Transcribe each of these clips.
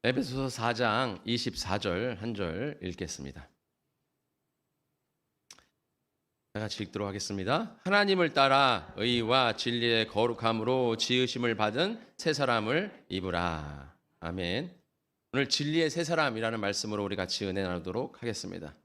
에베소서 4장 24절 한 절 읽겠습니다. 다 같이 읽도록 하겠습니다. 하나님을 따라 의와 진리의 거룩함으로 지으심을 받은 새 사람을 입으라. 아멘. 오늘 진리의 새 사람이라는 말씀으로 우리 같이 은혜 나누도록 하겠습니다.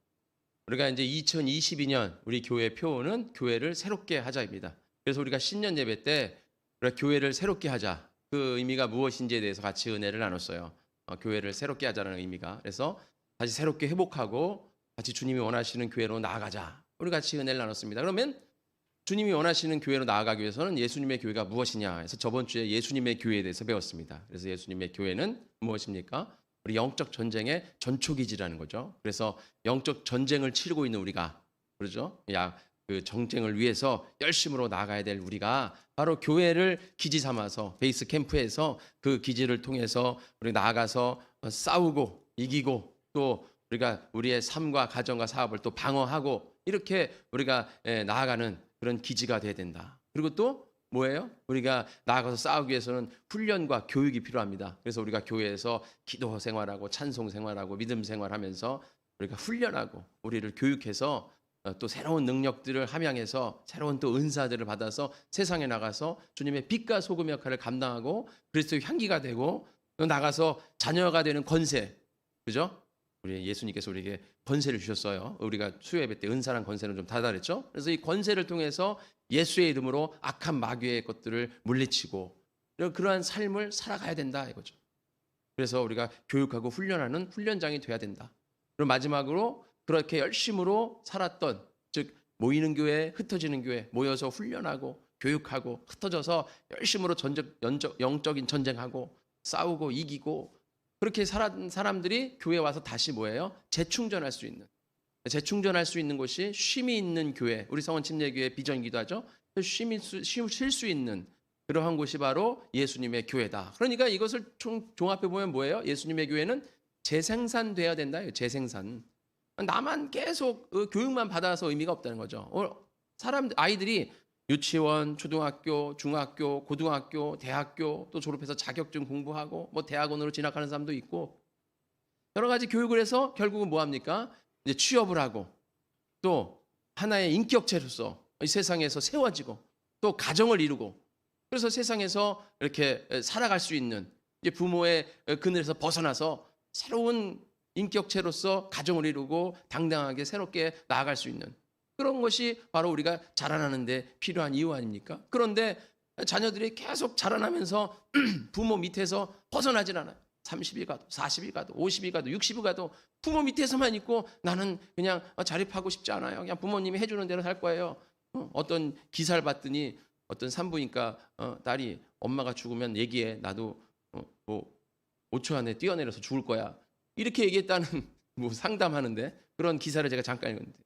우리가 이제 2022년 우리 교회 표어는 교회를 새롭게 하자입니다. 그래서 우리가 신년 예배 때 우리가 교회를 새롭게 하자, 그 의미가 무엇인지에 대해서 같이 은혜를 나눴어요. 교회를 새롭게 하자는 의미가. 그래서 다시 새롭게 회복하고 같이 주님이 원하시는 교회로 나아가자. 우리 같이 은혜를 나눴습니다. 그러면 주님이 원하시는 교회로 나아가기 위해서는 예수님의 교회가 무엇이냐 해서 저번 주에 예수님의 교회에 대해서 배웠습니다. 그래서 예수님의 교회는 무엇입니까? 우리 영적 전쟁의 전초기지라는 거죠. 그래서 영적 전쟁을 치르고 있는 우리가, 그러죠? 그 정쟁을 위해서 열심으로 나아가야 될 우리가 바로 교회를 기지 삼아서 베이스 캠프에서 그 기지를 통해서 우리 나아가서 싸우고 이기고 또 우리가 우리의 삶과 가정과 사업을 또 방어하고 이렇게 우리가 나아가는 그런 기지가 돼야 된다. 그리고 또 뭐예요? 우리가 나아가서 싸우기 위해서는 훈련과 교육이 필요합니다. 그래서 우리가 교회에서 기도 생활하고 찬송 생활하고 믿음 생활하면서 우리가 훈련하고 우리를 교육해서 또 새로운 능력들을 함양해서 새로운 또 은사들을 받아서 세상에 나가서 주님의 빛과 소금 역할을 감당하고 그리스도의 향기가 되고 또 나가서 자녀가 되는 권세, 그죠? 우리 예수님께서 우리에게 권세를 주셨어요. 우리가 수요 예배 때 은사랑 권세는 좀 다르죠. 그래서 이 권세를 통해서 예수의 이름으로 악한 마귀의 것들을 물리치고 그러한 삶을 살아가야 된다 이거죠. 그래서 우리가 교육하고 훈련하는 훈련장이 돼야 된다. 그리고 마지막으로 그렇게 열심으로 살았던, 즉 모이는 교회, 흩어지는 교회, 모여서 훈련하고 교육하고 흩어져서 열심으로 영적인 전쟁하고 싸우고 이기고 그렇게 살았던 사람들이 교회에 와서 다시 뭐예요? 재충전할 수 있는 곳이 쉼이 있는 교회, 우리 성원 침례교회 비전이기도 하죠. 쉼이 쉴 수 있는 그러한 곳이 바로 예수님의 교회다. 그러니까 이것을 종합해 보면 뭐예요? 예수님의 교회는 재생산돼야 된다. 재생산. 나만 계속 교육만 받아서 의미가 없다는 거죠. 아이들이 유치원, 초등학교, 중학교, 고등학교, 대학교 또 졸업해서 자격증 공부하고 뭐 대학원으로 진학하는 사람도 있고 여러 가지 교육을 해서 결국은 뭐 합니까? 이제 취업을 하고 또 하나의 인격체로서 이 세상에서 세워지고 또 가정을 이루고 그래서 세상에서 이렇게 살아갈 수 있는 이제 부모의 그늘에서 벗어나서 새로운 인격체로서 가정을 이루고 당당하게 새롭게 나아갈 수 있는 그런 것이 바로 우리가 자라나는 데 필요한 이유 아닙니까? 그런데 자녀들이 계속 자라나면서 부모 밑에서 벗어나질 않아요. 30일 가도 40일 가도 50일 가도 60일 가도 부모 밑에서만 있고 나는 그냥 자립하고 싶지 않아요. 그냥 부모님이 해주는 대로 살 거예요. 어떤 기사를 봤더니 어떤 산부인과 딸이 엄마가 죽으면 얘기해. 나도 뭐 5초 안에 뛰어내려서 죽을 거야. 이렇게 얘기했다는 뭐 상담하는데 그런 기사를 제가 잠깐 읽었는데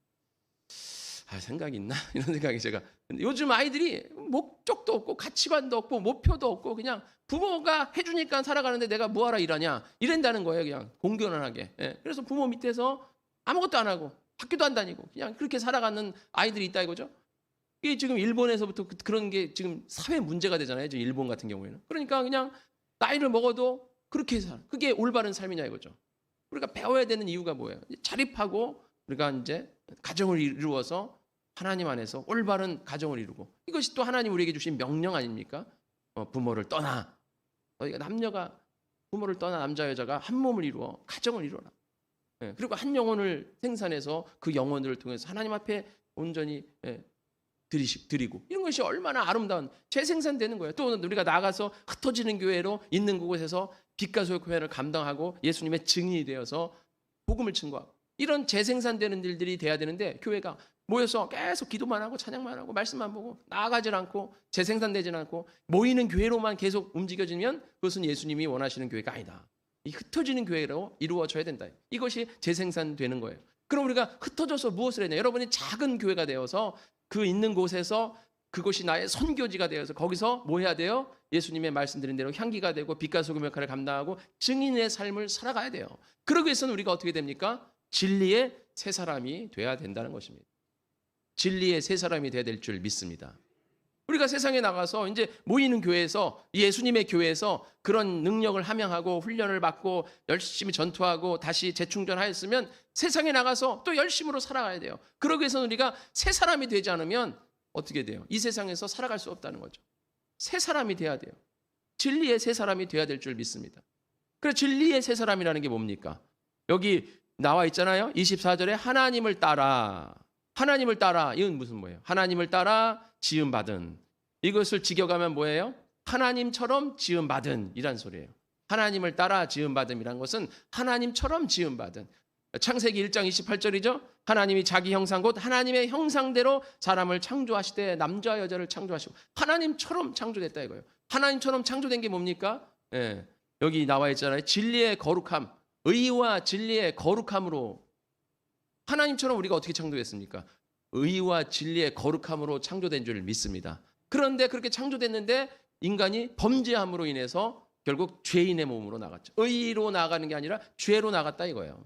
생각이 있나? 이런 생각이 제가. 요즘 아이들이 목적도 없고 가치관도 없고 목표도 없고 그냥 부모가 해주니까 살아가는데 내가 뭐하러 일하냐 이런다는 거예요. 그냥 공견하게. 그래서 부모 밑에서 아무것도 안 하고 학교도 안 다니고 그냥 그렇게 살아가는 아이들이 있다 이거죠. 이게 지금 일본에서부터 그런 게 지금 사회 문제가 되잖아요. 지금 일본 같은 경우에는. 그러니까 그냥 나이를 먹어도 그렇게 살아. 그게 올바른 삶이냐 이거죠. 우리가 배워야 되는 이유가 뭐예요? 자립하고 우리가 이제 가정을 이루어서 하나님 안에서 올바른 가정을 이루고 이것이 또 하나님 우리에게 주신 명령 아닙니까? 부모를 떠나 너희가 남녀가 부모를 떠나 남자 여자가 한 몸을 이루어 가정을 이루어라. 그리고 한 영혼을 생산해서 그 영혼들을 통해서 하나님 앞에 온전히 드리고 이런 것이 얼마나 아름다운 재생산되는 거예요. 또 우리가 나가서 흩어지는 교회로 있는 곳에서 빛과 소의 교회를 감당하고 예수님의 증인이 되어서 복음을 증거하고 이런 재생산되는 일들이 돼야 되는데 교회가 모여서 계속 기도만 하고 찬양만 하고 말씀만 보고 나아가질 않고 재생산되질 않고 모이는 교회로만 계속 움직여지면 그것은 예수님이 원하시는 교회가 아니다. 이 흩어지는 교회로 이루어져야 된다. 이것이 재생산되는 거예요. 그럼 우리가 흩어져서 무엇을 했냐? 여러분이 작은 교회가 되어서 그 있는 곳에서 그것이 나의 선교지가 되어서 거기서 뭐 해야 돼요? 예수님의 말씀드린 대로 향기가 되고 빛과 소금 역할을 감당하고 증인의 삶을 살아가야 돼요. 그러기 위해서는 우리가 어떻게 됩니까? 진리의 새 사람이 돼야 된다는 것입니다. 진리의 새 사람이 돼야 될 줄 믿습니다. 우리가 세상에 나가서 이제 모이는 교회에서, 예수님의 교회에서 그런 능력을 함양하고 훈련을 받고 열심히 전투하고 다시 재충전하였으면 세상에 나가서 또 열심으로 살아가야 돼요. 그러기 위해서는 우리가 새 사람이 되지 않으면 어떻게 돼요? 이 세상에서 살아갈 수 없다는 거죠. 새 사람이 돼야 돼요. 진리의 새 사람이 돼야 될 줄 믿습니다. 그래서 진리의 새 사람이라는 게 뭡니까? 여기 나와 있잖아요. 24절에 하나님을 따라. 하나님을 따라. 이건 무슨 뭐예요? 하나님을 따라 지음받은. 이것을 직역하면 뭐예요? 하나님처럼 지음받은 이란 소리예요. 하나님을 따라 지음받음이란 것은 하나님처럼 지음받은. 창세기 1장 28절이죠. 하나님이 자기 형상 곧 하나님의 형상대로 사람을 창조하시되 남자와 여자를 창조하시고 하나님처럼 창조됐다 이거예요. 하나님처럼 창조된 게 뭡니까? 예, 여기 나와 있잖아요. 진리의 거룩함, 의와 진리의 거룩함으로. 하나님처럼 우리가 어떻게 창조됐습니까? 의와 진리의 거룩함으로 창조된 줄 믿습니다. 그런데 그렇게 창조됐는데 인간이 범죄함으로 인해서 결국 죄인의 몸으로 나갔죠. 의로 나가는 게 아니라 죄로 나갔다 이거예요.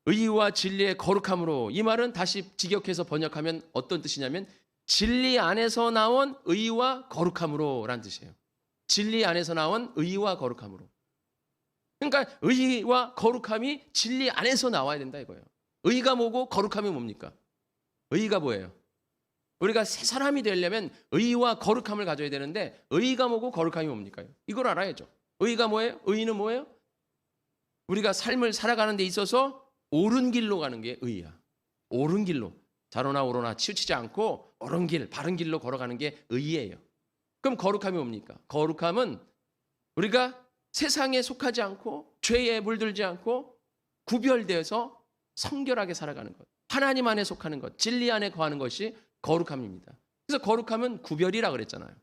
의와 진리의 거룩함으로. 이 말은 다시 직역해서 번역하면 어떤 뜻이냐면 진리 안에서 나온 의와 거룩함으로 라는 뜻이에요. 진리 안에서 나온 의와 거룩함으로. 그러니까 의와 거룩함이 진리 안에서 나와야 된다 이거예요. 의가 뭐고 거룩함이 뭡니까? 의가 뭐예요? 우리가 새 사람이 되려면 의와 거룩함을 가져야 되는데 의가 뭐고 거룩함이 뭡니까? 이걸 알아야죠. 의가 뭐예요? 의는 뭐예요? 우리가 삶을 살아가는 데 있어서 옳은 길로 가는 게 의야. 옳은 길로. 좌로나 우로나 치우치지 않고 옳은 길, 바른 길로 걸어가는 게 의예요. 그럼 거룩함이 뭡니까? 거룩함은 우리가 세상에 속하지 않고 죄에 물들지 않고 구별되어서 성결하게 살아가는 것. 하나님 안에 속하는 것, 진리 안에 거하는 것이 거룩함입니다. 그래서 거룩함은 구별이라 그랬잖아요.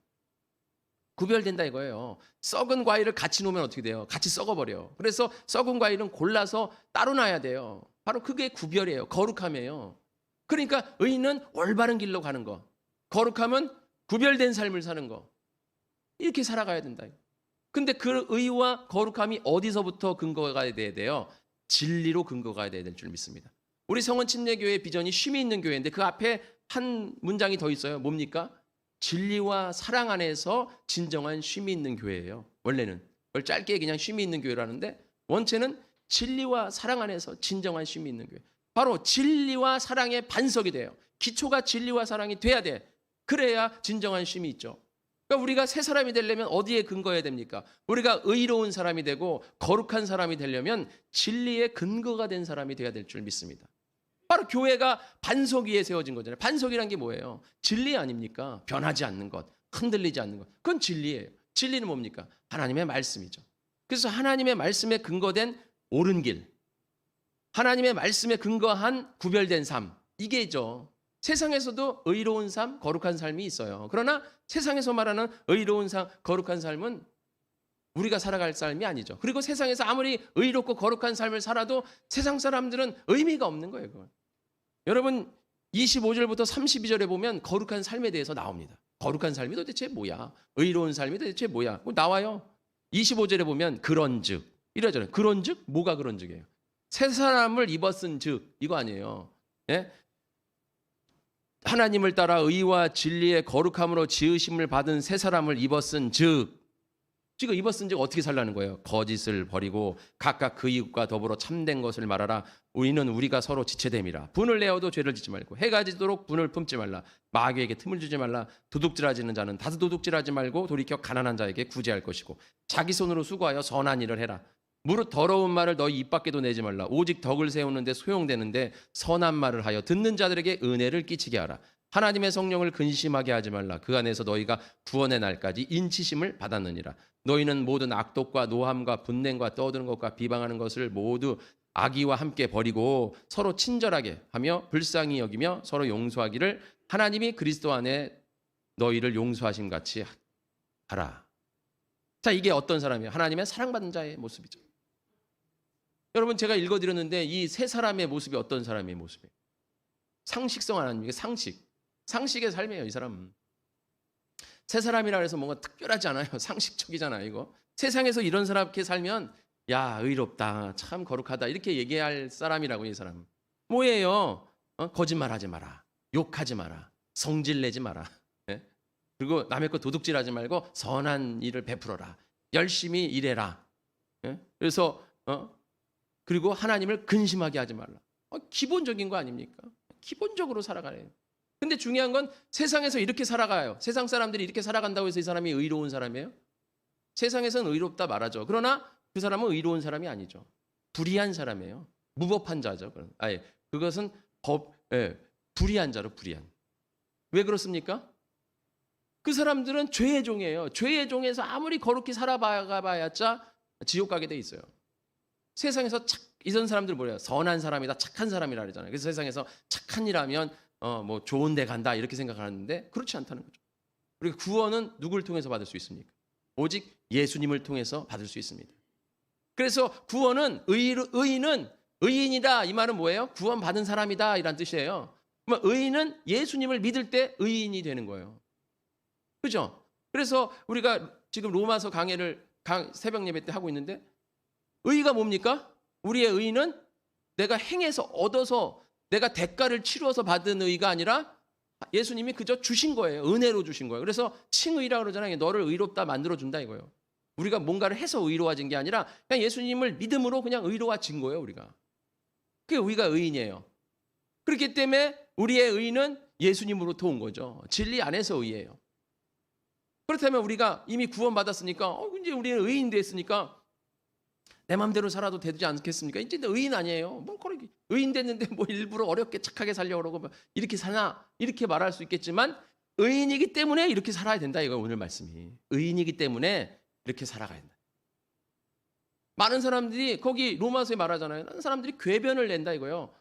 구별된다 이거예요. 썩은 과일을 같이 놓으면 어떻게 돼요? 같이 썩어버려. 그래서 썩은 과일은 골라서 따로 놔야 돼요. 바로 그게 구별이에요. 거룩함이에요. 그러니까 의는 올바른 길로 가는 거, 거룩함은 구별된 삶을 사는 거. 이렇게 살아가야 된다. 근데 그 의와 거룩함이 어디서부터 근거가 돼야 돼요? 진리로 근거가 돼야 될 줄 믿습니다. 우리 성원 침례교회의 비전이 쉼이 있는 교회인데 그 앞에 한 문장이 더 있어요. 뭡니까? 진리와 사랑 안에서 진정한 쉼이 있는 교회예요. 원래는 그걸 짧게 그냥 쉼이 있는 교회라는데 원체는 진리와 사랑 안에서 진정한 쉼이 있는 교회. 바로 진리와 사랑의 반석이 돼요. 기초가 진리와 사랑이 돼야 돼. 그래야 진정한 쉼이 있죠. 그러니까 우리가 새 사람이 되려면 어디에 근거해야 됩니까? 우리가 의로운 사람이 되고 거룩한 사람이 되려면 진리의 근거가 된 사람이 돼야 될 줄 믿습니다. 바로 교회가 반석 위에 세워진 거잖아요. 반석이란 게 뭐예요? 진리 아닙니까? 변하지 않는 것, 흔들리지 않는 것. 그건 진리예요. 진리는 뭡니까? 하나님의 말씀이죠. 그래서 하나님의 말씀에 근거된 옳은 길, 하나님의 말씀에 근거한 구별된 삶, 이게죠. 세상에서도 의로운 삶, 거룩한 삶이 있어요. 그러나 세상에서 말하는 의로운 삶, 거룩한 삶은 우리가 살아갈 삶이 아니죠. 그리고 세상에서 아무리 의롭고 거룩한 삶을 살아도 세상 사람들은 의미가 없는 거예요. 그건. 여러분 25절부터 32절에 보면 거룩한 삶에 대해서 나옵니다. 거룩한 삶이 도대체 뭐야? 의로운 삶이 도대체 뭐야? 나와요. 25절에 보면 그런즉 이러잖아요. 그런즉 뭐가 그런즉이에요? 새 사람을 입었은즉 이거 아니에요. 예? 하나님을 따라 의와 진리의 거룩함으로 지으심을 받은 새 사람을 입었은즉 지금 입었은즉 어떻게 살라는 거예요? 거짓을 버리고 각각 그 이웃과 더불어 참된 것을 말하라. 우리는 우리가 서로 지체됨이라. 분을 내어도 죄를 짓지 말고 해가 지도록 분을 품지 말라. 마귀에게 틈을 주지 말라. 도둑질하지는 자는 다시 도둑질하지 말고 돌이켜 가난한 자에게 구제할 것이고 자기 손으로 수고하여 선한 일을 해라. 무릇 더러운 말을 너희 입 밖에도 내지 말라. 오직 덕을 세우는데 소용되는데 선한 말을 하여 듣는 자들에게 은혜를 끼치게 하라. 하나님의 성령을 근심하게 하지 말라. 그 안에서 너희가 구원의 날까지 인치심을 받았느니라. 너희는 모든 악독과 노함과 분냉과 떠드는 것과 비방하는 것을 모두 악의와 함께 버리고 서로 친절하게 하며 불쌍히 여기며 서로 용서하기를 하나님이 그리스도 안에 너희를 용서하심 같이 하라. 자, 이게 어떤 사람이에요? 하나님의 사랑받는 자의 모습이죠. 여러분 제가 읽어드렸는데 이 세 사람의 모습이 어떤 사람의 모습이에요? 상식성 아닙니까? 상식의 삶이에요. 이 사람은. 새 사람이라 해서 뭔가 특별하지 않아요. 상식적이잖아요. 이거 세상에서 이런 사람께 살면 야 의롭다, 참 거룩하다 이렇게 얘기할 사람이라고. 이 사람 뭐예요? 거짓말하지 마라, 욕하지 마라, 성질 내지 마라. 예? 그리고 남의 거 도둑질하지 말고 선한 일을 베풀어라. 열심히 일해라. 예? 그래서 그리고 하나님을 근심하게 하지 말라. 기본적인 거 아닙니까? 기본적으로 살아가래요. 근데 중요한 건 세상에서 이렇게 살아가요. 세상 사람들이 이렇게 살아간다고 해서 이 사람이 의로운 사람이에요? 세상에서는 의롭다 말하죠. 그러나 그 사람은 의로운 사람이 아니죠. 불의한 사람이에요. 무법한 자죠. 그것은 불의한 자로 불의한. 왜 그렇습니까? 그 사람들은 죄의 종이에요. 죄의 종에서 아무리 거룩히 살아봐야자 지옥 가게 돼 있어요. 세상에서 이런 사람들 뭐래요? 선한 사람이다, 착한 사람이라 그러잖아요. 그래서 세상에서 착한 일하면 뭐 좋은 데 간다 이렇게 생각하는데 그렇지 않다는 거죠. 그리고 구원은 누굴 통해서 받을 수 있습니까? 오직 예수님을 통해서 받을 수 있습니다. 그래서 구원은 의인은 의인이다 이 말은 뭐예요? 구원받은 사람이다 이란 뜻이에요. 그러면 의인은 예수님을 믿을 때 의인이 되는 거예요. 그죠? 그래서 우리가 지금 로마서 강해를 새벽 예배 때 하고 있는데 의의가 뭡니까? 우리의 의의는 내가 행해서 얻어서 내가 대가를 치루어서 받은 의의가 아니라 예수님이 그저 주신 거예요. 은혜로 주신 거예요. 그래서 칭의라고 그러잖아요. 너를 의롭다 만들어준다 이거예요. 우리가 뭔가를 해서 의로워진 게 아니라 그냥 예수님을 믿음으로 그냥 의로워진 거예요. 우리가. 그게 우리가 의인이에요. 그렇기 때문에 우리의 의의는 예수님으로부터 온 거죠. 진리 안에서 의예요. 그렇다면 우리가 이미 구원받았으니까 이제 우리는 의인 됐으니까 내 마음대로 살아도 되지 않겠습니까? 이제 의인 아니에요. 뭐 의인 됐는데 뭐 일부러 어렵게 착하게 살려고 그러고 뭐 이렇게 사나 이렇게 말할 수 있겠지만 의인이기 때문에 이렇게 살아야 된다 이거 오늘 말씀이. 의인이기 때문에 이렇게 살아가야 된다. 많은 사람들이 거기 로마서에 말하잖아요. 많은 사람들이 궤변을 낸다 이거예요.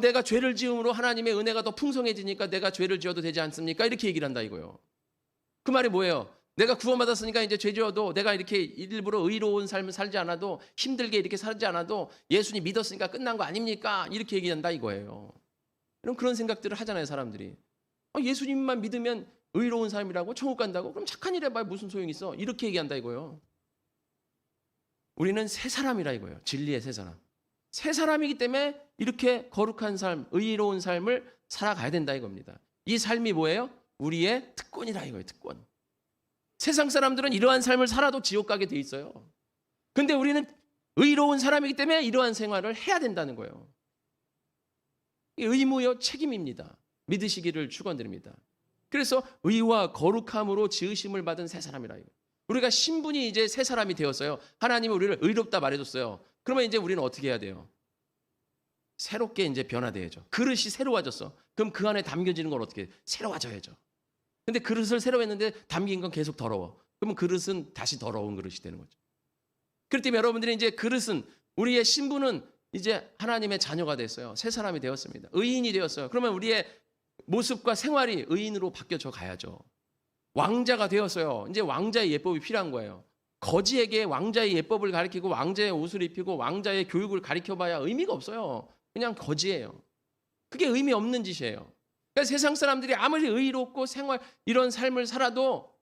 내가 죄를 지음으로 하나님의 은혜가 더 풍성해지니까 내가 죄를 지어도 되지 않습니까? 이렇게 얘기를 한다 이거예요. 그 말이 뭐예요? 내가 구원받았으니까 이제 죄 지어도 내가 이렇게 일부러 의로운 삶을 살지 않아도 힘들게 이렇게 살지 않아도 예수님 믿었으니까 끝난 거 아닙니까? 이렇게 얘기한다 이거예요. 그런 생각들을 하잖아요 사람들이. 예수님만 믿으면 의로운 삶이라고 천국 간다고? 그럼 착한 일 해봐야 무슨 소용이 있어? 이렇게 얘기한다 이거예요. 우리는 새 사람이라 이거예요. 진리의 새 사람. 새 사람이기 때문에 이렇게 거룩한 삶, 의로운 삶을 살아가야 된다 이겁니다. 이 삶이 뭐예요? 우리의 특권이라 이거예요. 특권. 세상 사람들은 이러한 삶을 살아도 지옥 가게 돼 있어요. 근데 우리는 의로운 사람이기 때문에 이러한 생활을 해야 된다는 거예요. 의무요 책임입니다. 믿으시기를 축원드립니다. 그래서 의와 거룩함으로 지으심을 받은 새 사람이라 이거. 우리가 신분이 이제 새 사람이 되었어요. 하나님은 우리를 의롭다 말해줬어요. 그러면 이제 우리는 어떻게 해야 돼요? 새롭게 이제 변화돼야죠. 그릇이 새로워졌어. 그럼 그 안에 담겨지는 건 어떻게 해? 새로워져야죠. 근데 그릇을 새로 했는데 담긴 건 계속 더러워. 그러면 그릇은 다시 더러운 그릇이 되는 거죠. 그렇기 때문에 여러분들이 이제 그릇은 우리의 신분은 이제 하나님의 자녀가 됐어요. 새 사람이 되었습니다. 의인이 되었어요. 그러면 우리의 모습과 생활이 의인으로 바뀌어져 가야죠. 왕자가 되었어요. 이제 왕자의 예법이 필요한 거예요. 거지에게 왕자의 예법을 가르치고 왕자의 옷을 입히고 왕자의 교육을 가르쳐봐야 의미가 없어요. 그냥 거지예요. 그게 의미 없는 짓이에요. 그러니까 세상 사람들이 아무리 의롭고 이런 삶을 살아도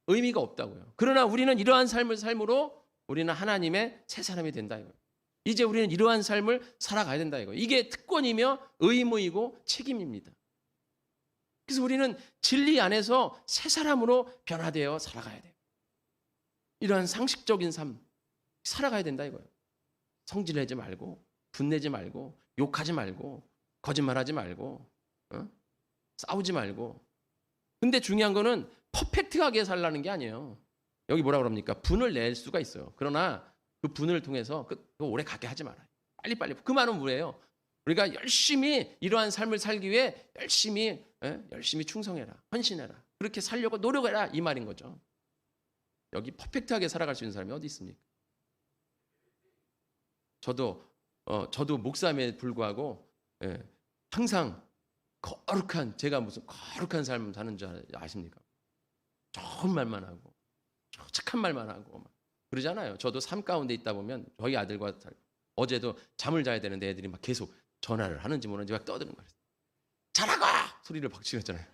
의미가 없다고요. 그러나 우리는 이러한 삶으로 우리는 하나님의 새 사람이 된다 이거예요. 이제 우리는 이러한 삶을 살아가야 된다 이거예요. 이게 특권이며 의무이고 책임입니다. 그래서 우리는 진리 안에서 새 사람으로 변화되어 살아가야 돼요. 이러한 상식적인 삶 살아가야 된다 이거예요. 성질내지 말고 분내지 말고 욕하지 말고 거짓말하지 말고 싸우지 말고. 근데 중요한 거는 퍼펙트하게 살라는 게 아니에요. 여기 뭐라 그럽니까? 분을 낼 수가 있어요. 그러나 그 분을 통해서 그거 오래 가게 하지 말아요. 빨리빨리. 그 말은 뭐예요? 우리가 열심히 이러한 삶을 살기 위해 열심히 충성해라. 헌신해라. 그렇게 살려고 노력해라. 이 말인 거죠. 여기 퍼펙트하게 살아갈 수 있는 사람이 어디 있습니까? 저도 목사임에 불구하고 항상 제가 무슨 거룩한 삶을 사는 줄 아십니까? 좋은 말만 하고 착한 말만 하고 막 그러잖아요. 저도 삶 가운데 있다 보면 저희 아들과 어제도 잠을 자야 되는데 애들이 막 계속 전화를 하는지 모르는지 막 떠드는 거예요. 자라고! 소리를 막 지르잖아요.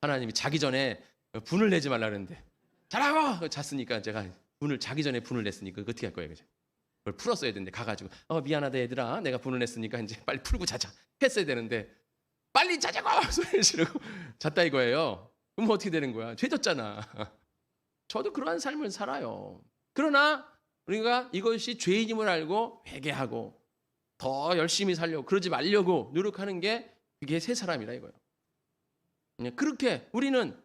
하나님이 자기 전에 분을 내지 말라 그랬는데 자라고! 잤으니까 제가 자기 전에 분을 냈으니까 어떻게 할 거예요? 그걸 풀었어야 되는데 가가지고 미안하다 얘들아 내가 분을 냈으니까 이제 빨리 풀고 자자 했어야 되는데 빨리 자자고 소리를 지르고 잤다 이거예요. 그럼 어떻게 되는 거야? 죄 졌잖아. 저도 그러한 삶을 살아요. 그러나 우리가 이것이 죄인임을 알고 회개하고 더 열심히 살려고, 그러지 말려고 노력하는 게 그게 새 사람이라 이거예요. 그렇게 우리는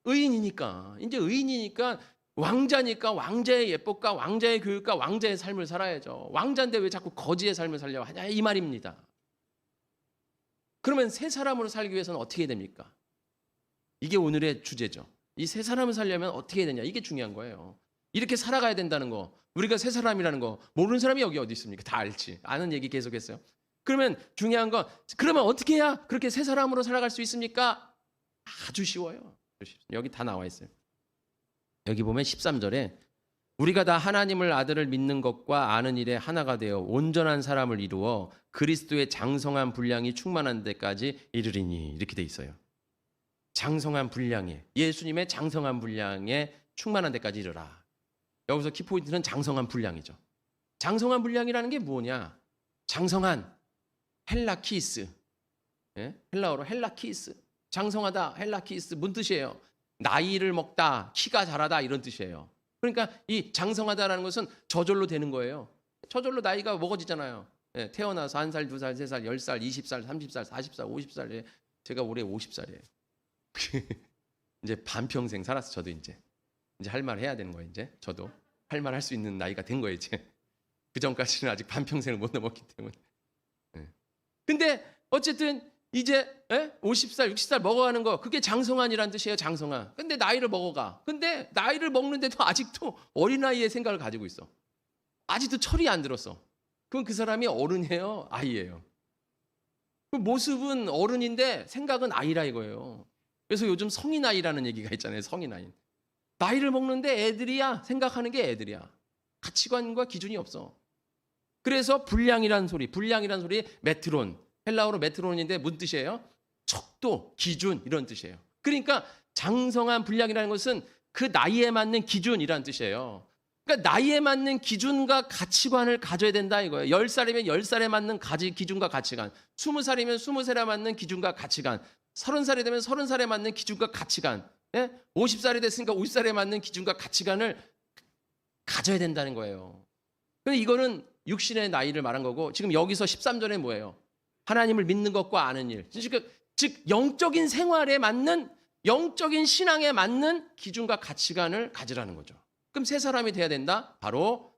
의인이니까, 이제 의인이니까 왕자니까 왕자의 예법과 왕자의 교육과 왕자의 삶을 살아야죠. 왕자인데 왜 자꾸 거지의 삶을 살려고 하냐 이 말입니다. 그러면 새 사람으로 살기 위해서는 어떻게 해야 됩니까? 이게 오늘의 주제죠. 이 새 사람을 살려면 어떻게 해야 되냐, 이게 중요한 거예요. 이렇게 살아가야 된다는 거, 우리가 새 사람이라는 거 모르는 사람이 여기 어디 있습니까? 다 알지. 아는 얘기 계속했어요. 그러면 중요한 건, 그러면 어떻게 해야 그렇게 새 사람으로 살아갈 수 있습니까? 아주 쉬워요. 여기 다 나와 있어요. 여기 보면 13절에 우리가 다 하나님을 아들을 믿는 것과 아는 일에 하나가 되어 온전한 사람을 이루어 그리스도의 장성한 분량이 충만한 데까지 이르리니, 이렇게 돼 있어요. 장성한 분량에, 예수님의 장성한 분량에 충만한 데까지 이르라. 여기서 키포인트는 장성한 분량이죠. 장성한 분량이라는 게 뭐냐? 장성한, 헬라키스, 헬라어로 헬라키스, 장성하다, 헬라키스, 뭔 뜻이에요? 나이를 먹다, 키가 자라다, 이런 뜻이에요. 그러니까 이 장성하다라는 것은 저절로 되는 거예요. 저절로 나이가 먹어지잖아요. 태어나서 1살, 2살, 3살, 10살, 20살, 30살, 40살, 50살. 제가 올해 50살이에요. 이제 반평생 살았어. 저도 이제 할 말 해야 되는 거예요. 이제 저도 할 말 할 수 있는 나이가 된 거예요. 이제 그 전까지는 아직 반평생을 못 넘었기 때문에. 근데 어쨌든 이제 50살, 60살 먹어가는 거, 그게 장성한이란 뜻이에요. 장성한. 근데 나이를 먹어가. 근데 나이를 먹는데도 아직도 어린아이의 생각을 가지고 있어. 아직도 철이 안 들었어. 그럼 그 사람이 어른이에요? 아이예요? 그 모습은 어른인데 생각은 아이라 이거예요. 그래서 요즘 성인아이라는 얘기가 있잖아요. 성인아이. 나이를 먹는데 애들이야. 생각하는 게 애들이야. 가치관과 기준이 없어. 그래서 분량이란 소리 메트론, 헬라어로 메트론인데 무슨 뜻이에요? 척도, 기준, 이런 뜻이에요. 그러니까 장성한 분량이라는 것은 그 나이에 맞는 기준이라는 뜻이에요. 그러니까 나이에 맞는 기준과 가치관을 가져야 된다 이거예요. 10살이면 10살에 맞는 기준과 가치관, 20살이면 20살에 맞는 기준과 가치관, 30살이 되면 30살에 맞는 기준과 가치관, 50살이 됐으니까 50살에 맞는 기준과 가치관을 가져야 된다는 거예요. 근데 이거는 육신의 나이를 말한 거고, 지금 여기서 13절에 뭐예요? 하나님을 믿는 것과 아는 일. 즉 영적인 생활에 맞는, 영적인 신앙에 맞는 기준과 가치관을 가지라는 거죠. 그럼 새 사람이 돼야 된다? 바로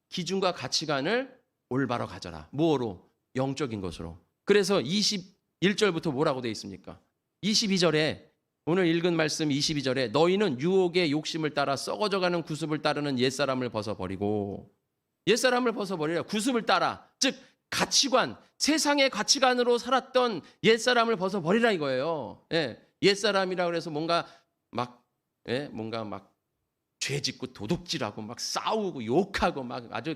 기준과 가치관을 올바로 가져라. 뭐로? 영적인 것으로. 그래서 21절부터 뭐라고 되어 있습니까? 22절에, 오늘 읽은 말씀 22절에 너희는 유혹의 욕심을 따라 썩어져가는 구습을 따르는 옛사람을 벗어버리고, 옛사람을 벗어버리라. 구습을 따라, 즉 가치관, 세상의 가치관으로 살았던 옛사람을 벗어버리라 이거예요. 옛사람이라 그래서 뭔가 막 죄짓고 도둑질하고 막 싸우고 욕하고 막 아주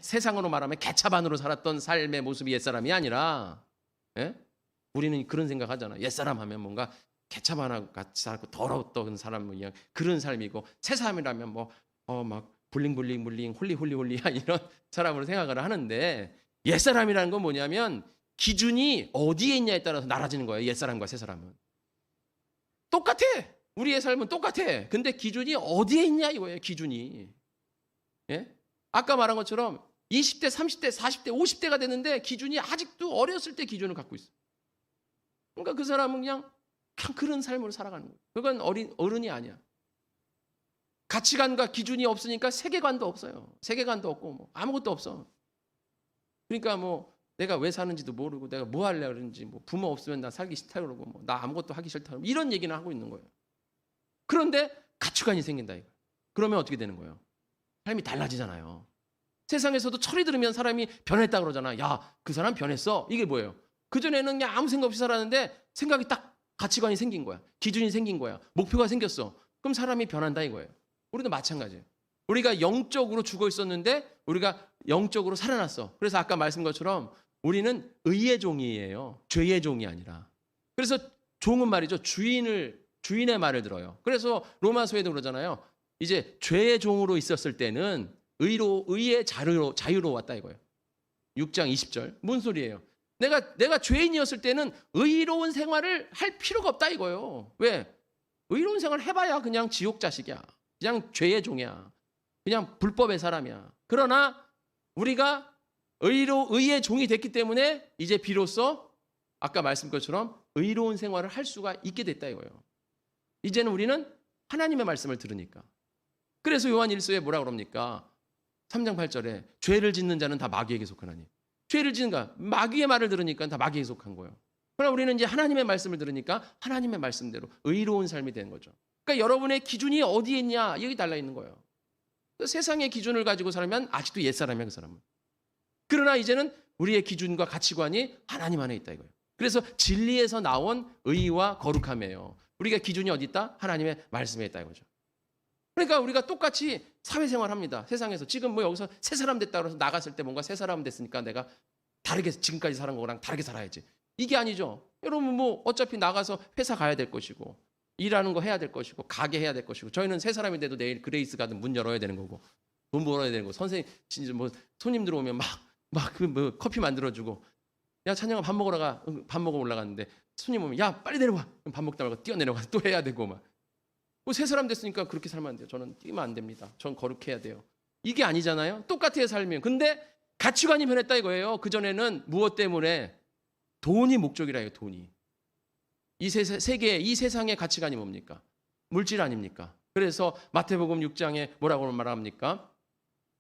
세상으로 말하면 개차반으로 살았던 삶의 모습이 옛사람이 아니라, 우리는 그런 생각하잖아. 옛사람 하면 뭔가 개차반하고 같이 살고 더러웠던 사람, 그런 삶이고, 새 사람이라면 막 블링블링블링 홀리 이런 사람으로 생각을 하는데, 옛사람이라는 건 뭐냐면 기준이 어디에 있냐에 따라서 나눠지는 거예요. 옛사람과 새사람은 똑같아. 우리의 삶은 똑같아. 근데 기준이 어디에 있냐 이거예요. 기준이. 아까 말한 것처럼 20대, 30대, 40대, 50대가 됐는데 기준이 아직도 어렸을 때 기준을 갖고 있어. 그러니까 그 사람은 그냥 그런 삶으로 살아가는 거예요. 그건 어른이 아니야. 가치관과 기준이 없으니까 세계관도 없어요. 세계관도 없고 아무것도 없어. 그러니까 내가 왜 사는지도 모르고, 내가 뭐 하려고 그러는지, 부모 없으면 나 살기 싫다 그러고, 나 아무것도 하기 싫다 그러고, 이런 얘기는 하고 있는 거예요. 그런데 가치관이 생긴다 이거. 그러면 어떻게 되는 거예요? 삶이 달라지잖아요. 세상에서도 철이 들으면 사람이 변했다 그러잖아. 야, 그 사람 변했어. 이게 뭐예요? 그전에는 그냥 아무 생각 없이 살았는데 생각이 딱, 가치관이 생긴 거야. 기준이 생긴 거야. 목표가 생겼어. 그럼 사람이 변한다 이거예요. 우리도 마찬가지예요. 우리가 영적으로 죽어 있었는데 우리가 영적으로 살아났어. 그래서 아까 말씀 것처럼 우리는 의의 종이에요. 죄의 종이 아니라. 그래서 종은 말이죠. 주인의 말을 들어요. 그래서 로마서에도 그러잖아요. 이제 죄의 종으로 있었을 때는 의의 자유로 왔다 이거예요. 6장 20절. 뭔 소리예요? 내가 죄인이었을 때는 의로운 생활을 할 필요가 없다 이거예요. 왜? 의로운 생활 해봐야 그냥 지옥 자식이야. 그냥 죄의 종이야. 그냥 불법의 사람이야. 그러나 우리가 의의 종이 됐기 때문에 이제 비로소 아까 말씀드린 것처럼 의로운 생활을 할 수가 있게 됐다 이거예요. 이제는 우리는 하나님의 말씀을 들으니까. 그래서 요한 1서에 뭐라 그럽니까? 3장 8절에 죄를 짓는 자는 다 마귀에게 속하나니. 죄를 짓는가? 마귀의 말을 들으니까 다 마귀에게 속한 거예요. 그러나 우리는 이제 하나님의 말씀을 들으니까 하나님의 말씀대로 의로운 삶이 되는 거죠. 그러니까 여러분의 기준이 어디에 있냐? 여기 달려 있는 거예요. 세상의 기준을 가지고 살면 아직도 옛사람이야, 그 사람은. 그러나 이제는 우리의 기준과 가치관이 하나님 안에 있다 이거예요. 그래서 진리에서 나온 의와 거룩함이에요. 우리가 기준이 어디 있다? 하나님의 말씀에 있다 이거죠. 그러니까 우리가 똑같이 사회생활합니다. 세상에서 지금 뭐 여기서 새 사람 됐다 그래서 나갔을 때 뭔가 새 사람 됐으니까 내가 다르게 지금까지 살은 거랑 다르게 살아야지. 이게 아니죠. 여러분 뭐 어차피 나가서 회사 가야 될 것이고 일하는 거 해야 될 것이고 가게 해야 될 것이고 저희는 새 사람인데도 내일 그레이스 가든 문 열어야 되는 거고 돈 벌어야 되는 거고 선생님 진짜 뭐 손님 들어오면 막 그 뭐 커피 만들어주고 야 찬영아 밥 먹으러 가. 밥 먹으러 올라갔는데 손님 오면 야 빨리 내려와. 그럼 밥 먹다 말고 뛰어 내려가 또 해야 되고 막. 뭐 새 사람 됐으니까 그렇게 살면 안 돼요. 저는 뛰면 안 됩니다. 전 거룩해야 돼요. 이게 아니잖아요. 똑같아요 삶이. 근데 가치관이 변했다 이거예요. 그전에는 무엇 때문에? 돈이 목적이라 해요. 돈이. 이 세계, 이 세상의 가치관이 뭡니까? 물질 아닙니까? 그래서 마태복음 6장에 뭐라고 말합니까?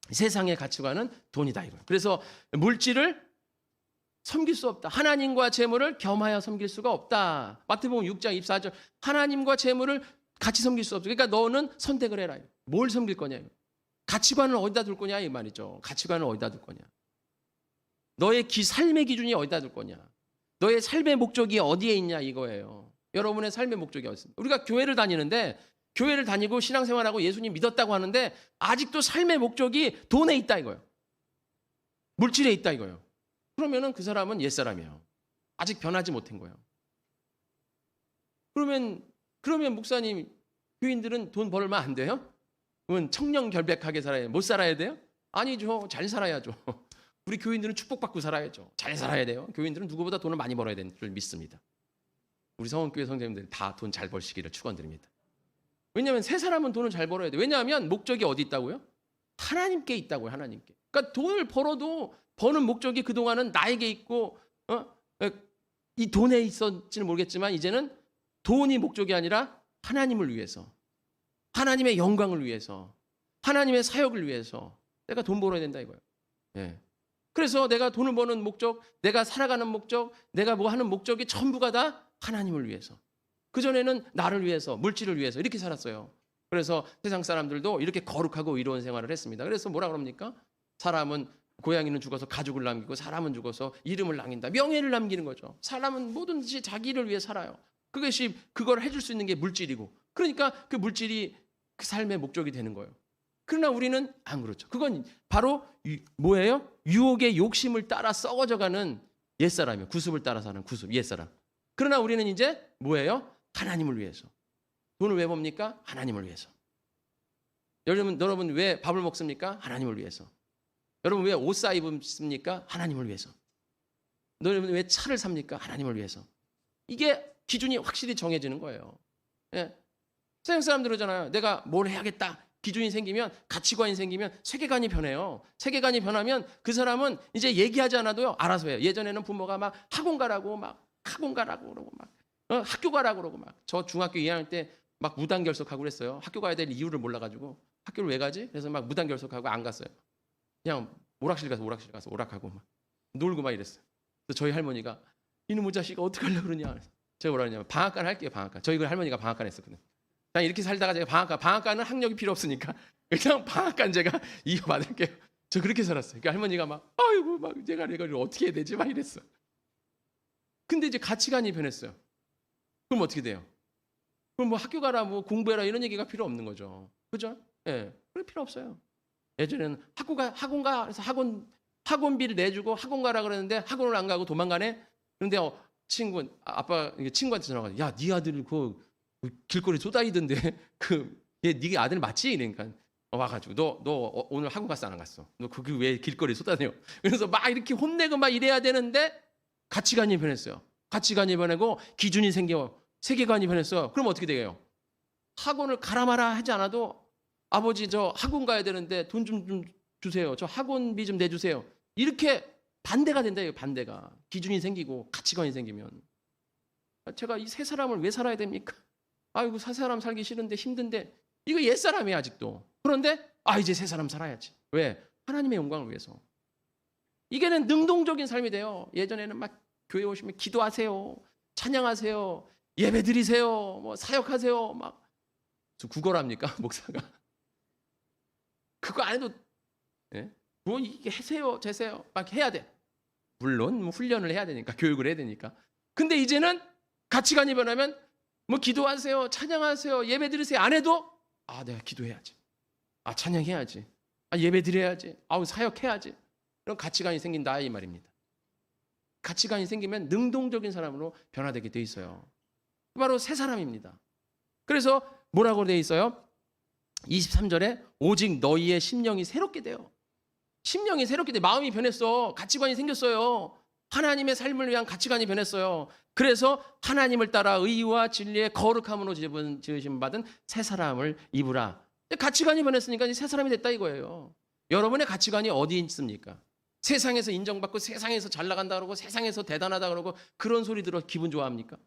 세상의 가치관은 돈이다 이거예요. 그래서 물질을 섬길 수 없다. 하나님과 재물을 겸하여 섬길 수가 없다. 마태복음 6장 24절 하나님과 재물을 같이 섬길 수 없어. 그러니까 너는 선택을 해라. 뭘 섬길 거냐. 가치관을 어디다 둘 거냐 이 말이죠. 가치관을 어디다 둘 거냐. 너의 삶의 기준이 어디다 둘 거냐. 너의 삶의 목적이 어디에 있냐 이거예요. 여러분의 삶의 목적이 어디 있습니까? 우리가 교회를 다니는데 교회를 다니고 신앙생활하고 예수님 믿었다고 하는데 아직도 삶의 목적이 돈에 있다 이거예요. 물질에 있다 이거예요. 그러면은 그 사람은 옛사람이에요. 아직 변하지 못한 거예요. 그러면 목사님 교인들은 돈 벌면 안 돼요? 그러면 청렴결백하게 살아야 못 살아야 돼요? 아니죠. 잘 살아야죠. 우리 교인들은 축복받고 살아야죠. 잘 살아야 돼요. 교인들은 누구보다 돈을 많이 벌어야 되는 줄 믿습니다. 우리 성원교회 성도님들 다 돈 잘 벌시기를 축원드립니다. 왜냐하면 새 사람은 돈을 잘 벌어야 돼요. 왜냐하면 목적이 어디 있다고요? 하나님께 있다고요. 하나님께. 그러니까 돈을 벌어도 버는 목적이 그동안은 나에게 있고 이 돈에 있었지는 모르겠지만 이제는 돈이 목적이 아니라 하나님을 위해서 하나님의 영광을 위해서 하나님의 사역을 위해서 내가 돈 벌어야 된다 이거예요. 예. 그래서 내가 돈을 버는 목적, 내가 살아가는 목적, 내가 뭐 하는 목적이 전부가 다 하나님을 위해서. 그전에는 나를 위해서, 물질을 위해서 이렇게 살았어요. 그래서 세상 사람들도 이렇게 거룩하고 의로운 생활을 했습니다. 그래서 뭐라 그럽니까? 사람은 고양이는 죽어서 가죽을 남기고 사람은 죽어서 이름을 남긴다. 명예를 남기는 거죠. 사람은 뭐든지 자기를 위해 살아요. 그걸 해줄 수 있는 게 물질이고 그러니까 그 물질이 그 삶의 목적이 되는 거예요. 그러나 우리는 안 그렇죠. 그건 바로 뭐예요? 유혹의 욕심을 따라 썩어져가는 옛사람이에요. 구습을 따라 사는 구습, 옛사람. 그러나 우리는 이제 뭐예요? 하나님을 위해서. 돈을 왜 봅니까? 하나님을 위해서. 여러분 왜 밥을 먹습니까? 하나님을 위해서. 여러분 왜 옷 사 입습니까? 하나님을 위해서. 여러분 왜 차를 삽니까? 하나님을 위해서. 이게 기준이 확실히 정해지는 거예요. 예. 세상 사람들 그러잖아요. 내가 뭘 해야겠다. 기준이 생기면 가치관이 생기면 세계관이 변해요. 세계관이 변하면 그 사람은 이제 얘기하지 않아도요. 알아서 해요. 예전에는 부모가 막 학원 가라고 그러고 막 학교 가라고 그러고 막 저 중학교 2학년 때 막 무단 결석하고 그랬어요. 학교 가야 될 이유를 몰라가지고 학교를 왜 가지? 그래서 막 무단 결석하고 안 갔어요. 그냥 오락실 가서 오락하고 막 놀고 막 이랬어요. 그래서 저희 할머니가 이놈의 자식아 어떻게 하려고 그러냐. 제가 뭐라 그러냐면 방학간 할게요. 방학간. 저희 그 할머니가 방학간 했었거든요. 그냥 이렇게 살다가 제가 방학간은 학력이 필요 없으니까 그냥 방학간 제가 이어받을게요. 저 그렇게 살았어요. 그러니까 할머니가 막 아이고 막 내가 이걸 어떻게 해야 되지 막 이랬어. 근데 이제 가치관이 변했어요. 그럼 어떻게 돼요? 그럼 뭐 학교 가라 뭐 공부해라 이런 얘기가 필요 없는 거죠. 그죠? 예. 그럴 필요 없어요. 예전에는 학원 가 그래서 학원비를 내주고 학원 가라 그랬는데 학원을 안 가고 도망가네. 그런데 아빠 친구한테 전화가 야, 네 아들 그 길거리 쏘다니던데 네 아들 맞지? 그러니까 와가지고 너 오늘 학원 갔어 안 갔어? 너 거기 왜 길거리 쏘다녀? 그래서 막 이렇게 혼내고 막 이래야 되는데 가치관이 변했어요. 가치관이 변하고 기준이 생겨 세계관이 변했어요. 그럼 어떻게 돼요? 학원을 가라 마라 하지 않아도 아버지 저 학원 가야 되는데 돈 좀 주세요. 저 학원비 좀 내주세요. 이렇게 반대가 된다. 반대가. 기준이 생기고 가치관이 생기면. 제가 이 세 사람을 왜 살아야 됩니까? 아이고 세 사람 살기 싫은데 힘든데 이거 옛사람이야 아직도. 그런데 이제 세 사람 살아야지. 왜? 하나님의 영광을 위해서. 이게는 능동적인 삶이 돼요. 예전에는 막 교회 오시면 기도하세요. 찬양하세요. 예배 드리세요. 뭐 사역하세요. 막 구걸합니까? 목사가. 그거 안 해도 뭐 이게 하세요. 제세요. 막 해야 돼. 물론 뭐 훈련을 해야 되니까 교육을 해야 되니까. 근데 이제는 가치관이 변하면 뭐 기도하세요. 찬양하세요. 예배 드리세요. 안 해도 내가 기도해야지. 찬양해야지. 예배 드려야지. 사역해야지. 이런 가치관이 생긴다 이 말입니다. 가치관이 생기면 능동적인 사람으로 변화되게 돼 있어요. 바로 새 사람입니다. 그래서 뭐라고 돼 있어요? 23절에 오직 너희의 심령이 새롭게 돼요. 심령이 새롭게 돼. 마음이 변했어. 가치관이 생겼어요. 하나님의 삶을 위한 가치관이 변했어요. 그래서 하나님을 따라 의와 진리의 거룩함으로 지으심 받은 새 사람을 입으라. 가치관이 변했으니까 이제 새 사람이 됐다 이거예요. 여러분의 가치관이 어디 있습니까? 세상에서 인정받고 세상에서 잘 나간다 그러고 세상에서 대단하다 그러고 그런 소리 들어 기분 좋아합니까?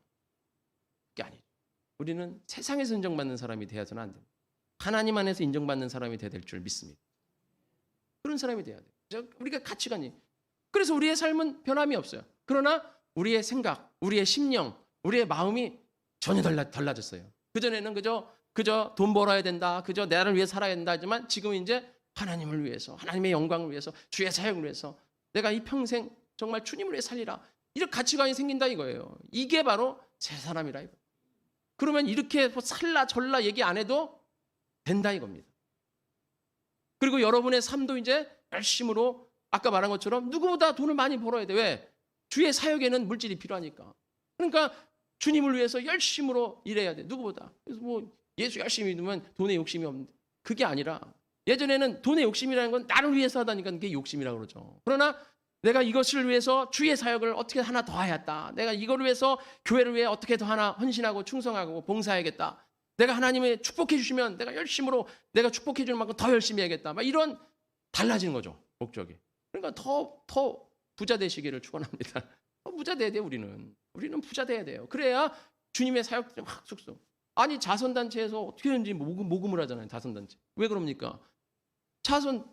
그게 아니죠. 우리는 세상에서 인정받는 사람이 되어서는 안 됩니다. 하나님 안에서 인정받는 사람이 되어야 될 줄 믿습니다. 그런 사람이 돼야 돼요. 우리가 가치관이. 그래서 우리의 삶은 변함이 없어요. 그러나 우리의 생각, 우리의 심령, 우리의 마음이 전혀 달라졌어요. 그전에는 그저 돈 벌어야 된다. 그저 나를 위해 살아야 된다 하지만 지금 이제 하나님을 위해서, 하나님의 영광을 위해서, 주의 사역을 위해서 내가 이 평생 정말 주님을 위해 살리라. 이런 가치관이 생긴다 이거예요. 이게 바로 새 사람이라 이거예요. 그러면 이렇게 살라 절라 얘기 안 해도 된다 이겁니다. 그리고 여러분의 삶도 이제 열심으로 아까 말한 것처럼 누구보다 돈을 많이 벌어야 돼. 왜? 주의 사역에는 물질이 필요하니까. 그러니까 주님을 위해서 열심으로 일해야 돼. 누구보다. 그래서 뭐 예수 열심히 믿으면 돈에 욕심이 없는데 그게 아니라 예전에는 돈의 욕심이라는 건 나를 위해서 하다니까 그게 욕심이라고 그러죠. 그러나 내가 이것을 위해서 주의 사역을 어떻게 하나 더 해야겠다. 내가 이걸 위해서 교회를 위해 어떻게 더 하나 헌신하고 충성하고 봉사해야겠다. 내가 하나님의 축복해 주시면 내가 열심으로 내가 축복해 주는 만큼 더 열심히 해야겠다. 막 이런 달라지는 거죠. 목적이. 그러니까 더 부자 되시기를 축원합니다. 더 부자 돼야 돼요. 우리는 부자 돼야 돼요. 그래야 주님의 사역들이 확 쑥쑥. 아니 자선단체에서 어떻게든지 모금을 하잖아요. 자선단체. 왜 그럽니까? 자선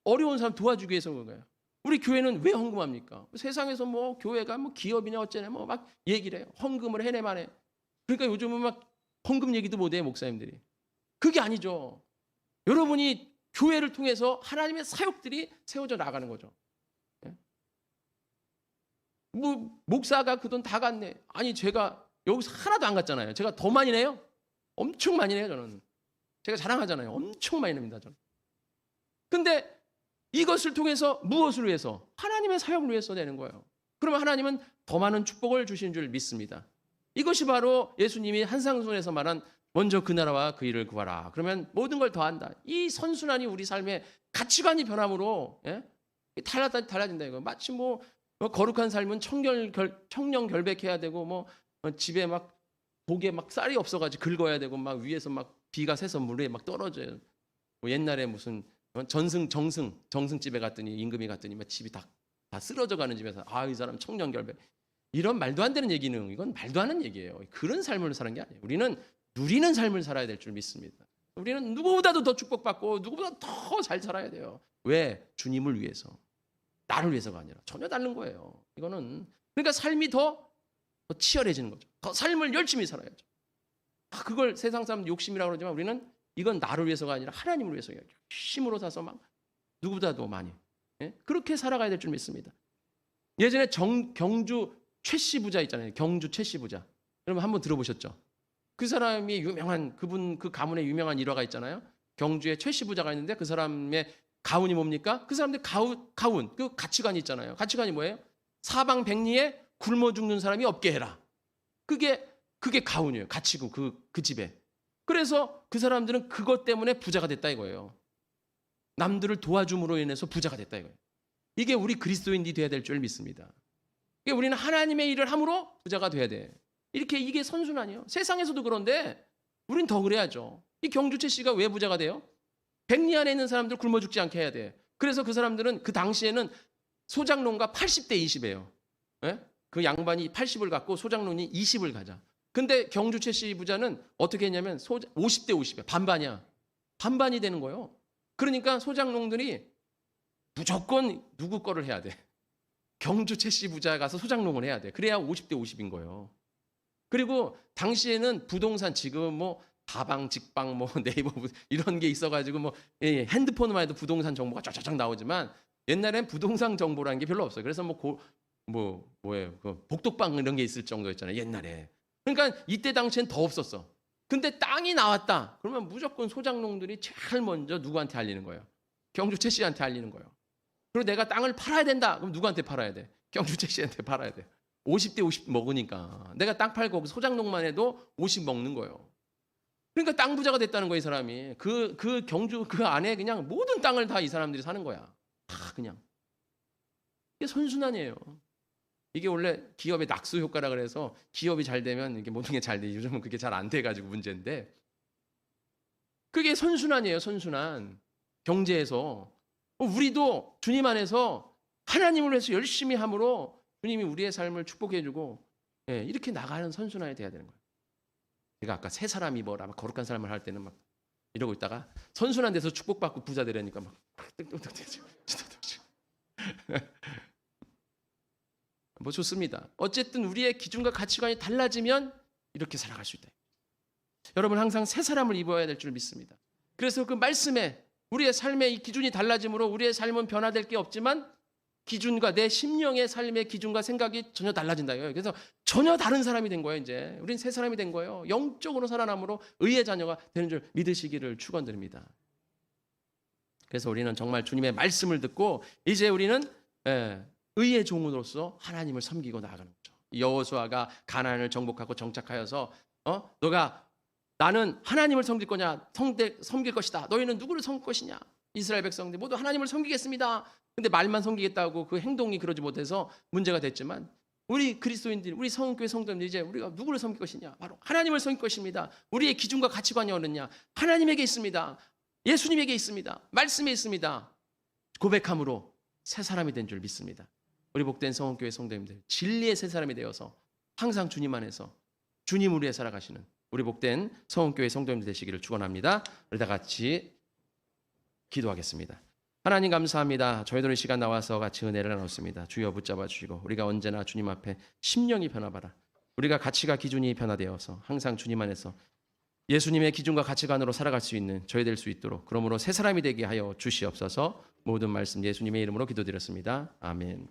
어려운 사람 도와주기 위해서 그런 거예요. 우리 교회는 왜 헌금합니까? 세상에서 뭐 교회가 뭐 기업이냐 어쩌냐 뭐 막 얘기를 해요. 헌금을 해내 만해. 그러니까 요즘은 막 헌금 얘기도 못해요 목사님들이. 그게 아니죠. 여러분이 교회를 통해서 하나님의 사역들이 세워져 나가는 거죠. 뭐 목사가 그 돈 다 갔네. 아니 제가 여기서 하나도 안 갔잖아요. 제가 더 많이 내요. 엄청 많이 내요 저는. 제가 자랑하잖아요. 엄청 많이 냅니다 저는. 근데 이것을 통해서 무엇을 위해서? 하나님의 사역을 위해서 내는 거예요. 그러면 하나님은 더 많은 축복을 주시는 줄 믿습니다. 이것이 바로 예수님이 한상순에서 말한 먼저 그 나라와 그 일을 구하라. 그러면 모든 걸 더한다. 이 선순환이 우리 삶의 가치관이 변함으로 달라진다 이거. 마치 뭐 거룩한 삶은 청령 결백해야 되고 뭐 집에 막 복에 막 쌀이 없어가지고 긁어야 되고 막 위에서 막 비가 새서 물에 막 떨어져요. 뭐 옛날에 무슨 정승집에 갔더니 임금이 갔더니 막 집이 다 쓰러져가는 집에서 이 사람 청령 결백. 이런 말도 안 되는 얘기는 이건 말도 안 하는 얘기예요. 그런 삶을 사는 게 아니에요. 우리는 누리는 삶을 살아야 될 줄 믿습니다. 우리는 누구보다도 더 축복받고 누구보다 더 잘 살아야 돼요. 왜? 주님을 위해서. 나를 위해서가 아니라 전혀 다른 거예요. 이거는 그러니까 삶이 더 치열해지는 거죠. 더 삶을 열심히 살아야죠. 그걸 세상 사람 욕심이라고 그러지만 우리는 이건 나를 위해서가 아니라 하나님을 위해서 열심으로 사서 막 누구보다도 많이 그렇게 살아가야 될 줄 믿습니다. 예전에 경주 최씨 부자 있잖아요. 경주 최씨 부자. 여러분 한번 들어보셨죠? 그 사람이 유명한 그 가문의 유명한 일화가 있잖아요. 경주에 최씨 부자가 있는데 그 사람의 가훈이 뭡니까? 그 사람들 가훈 그 가치관이 있잖아요. 가치관이 뭐예요? 사방백리에 굶어 죽는 사람이 없게 해라. 그게 가훈이에요. 가치고 그 집에. 그래서 그 사람들은 그것 때문에 부자가 됐다 이거예요. 남들을 도와줌으로 인해서 부자가 됐다 이거예요. 이게 우리 그리스도인이 돼야 될 줄 믿습니다. 그러니까 우리는 하나님의 일을 함으로 부자가 돼야 돼. 이게 선순환이에요. 세상에서도 그런데 우린 더 그래야죠. 이 경주채 씨가 왜 부자가 돼요? 백리 안에 있는 사람들 굶어 죽지 않게 해야 돼. 그래서 그 사람들은 그 당시에는 소장농가 80대 20이에요. 예? 그 양반이 80을 갖고 소장농이 20을 가자. 근데 경주채 씨 부자는 어떻게 했냐면 50대 50이야. 반반이야. 반반이 되는 거예요. 그러니까 소장농들이 무조건 누구 거를 해야 돼. 경주채 씨 부자 가서 소장농을 해야 돼. 그래야 50대 50인 거예요. 그리고 당시에는 부동산 지금 뭐 다방, 직방, 뭐 네이버 이런 게 있어가지고 뭐 핸드폰만 해도 부동산 정보가 쫙쫙 나오지만 옛날엔 부동산 정보라는 게 별로 없어요. 그래서 뭐예요? 그 복독방 이런 게 있을 정도였잖아요. 옛날에. 그러니까 이때 당시엔 더 없었어. 근데 땅이 나왔다. 그러면 무조건 소장농들이 제일 먼저 누구한테 알리는 거예요? 경주채 씨한테 알리는 거예요. 그리고 내가 땅을 팔아야 된다. 그럼 누구한테 팔아야 돼? 경주채 씨한테 팔아야 돼. 50대 50 먹으니까. 내가 땅 팔고 소장농만 해도 50 먹는 거예요. 그러니까 땅 부자가 됐다는 거예요, 이 사람이. 그 경주 그 안에 그냥 모든 땅을 다 이 사람들이 사는 거야. 다 그냥. 이게 선순환이에요. 이게 원래 기업의 낙수 효과라 그래서 기업이 잘 되면 이게 모든 게 잘 돼. 요즘은 그게 잘 안 돼가지고 문제인데. 그게 선순환이에요, 선순환. 경제에서. 우리도 주님 안에서 하나님을 위해서 열심히 함으로 주님이 우리의 삶을 축복해주고 이렇게 나가는 선순환이 돼야 되는 거예요. 제가 아까 새 사람이 뭐라 거룩한 삶을 할 때는 막 이러고 있다가 선순환 돼서 축복받고 부자 되려니까 막 뭐 좋습니다. 어쨌든 우리의 기준과 가치관이 달라지면 이렇게 살아갈 수 있다. 여러분 항상 새 사람을 입어야 될 줄 믿습니다. 그래서 그 말씀에 우리의 삶의 이 기준이 달라짐으로 우리의 삶은 변화될 게 없지만 기준과 내 심령의 삶의 기준과 생각이 전혀 달라진다. 그래서 전혀 다른 사람이 된 거예요. 이제 우린 새 사람이 된 거예요. 영적으로 살아남으로 의의 자녀가 되는 줄 믿으시기를 축원드립니다. 그래서 우리는 정말 주님의 말씀을 듣고 이제 우리는 의의 종으로서 하나님을 섬기고 나아가는 거죠. 여호수아가 가나안을 정복하고 정착하여서 너가 나는 하나님을 섬길 거냐 섬길 것이다. 너희는 누구를 섬길 것이냐. 이스라엘 백성들 모두 하나님을 섬기겠습니다. 근데 말만 섬기겠다고 그 행동이 그러지 못해서 문제가 됐지만 우리 그리스도인들, 우리 성교회 성도님들 이제 우리가 누구를 섬길 것이냐? 바로 하나님을 섬길 것입니다. 우리의 기준과 가치관이 어느냐? 하나님에게 있습니다. 예수님에게 있습니다. 말씀에 있습니다. 고백함으로 새 사람이 된 줄 믿습니다. 우리 복된 성교회 성도님들 진리의 새 사람이 되어서 항상 주님 안에서 주님을 위해 살아가시는 우리 복된 성교회 성도님들 되시기를 축원합니다. 우리 다 같이 기도하겠습니다. 하나님 감사합니다. 저희들의 시간 나와서 같이 은혜를 나눴습니다. 주여 붙잡아 주시고 우리가 언제나 주님 앞에 심령이 변화봐라. 우리가 가치가 기준이 변화되어서 항상 주님 안에서 예수님의 기준과 가치관으로 살아갈 수 있는 저희 될 수 있도록 그러므로 새 사람이 되게 하여 주시옵소서. 모든 말씀 예수님의 이름으로 기도드렸습니다. 아멘.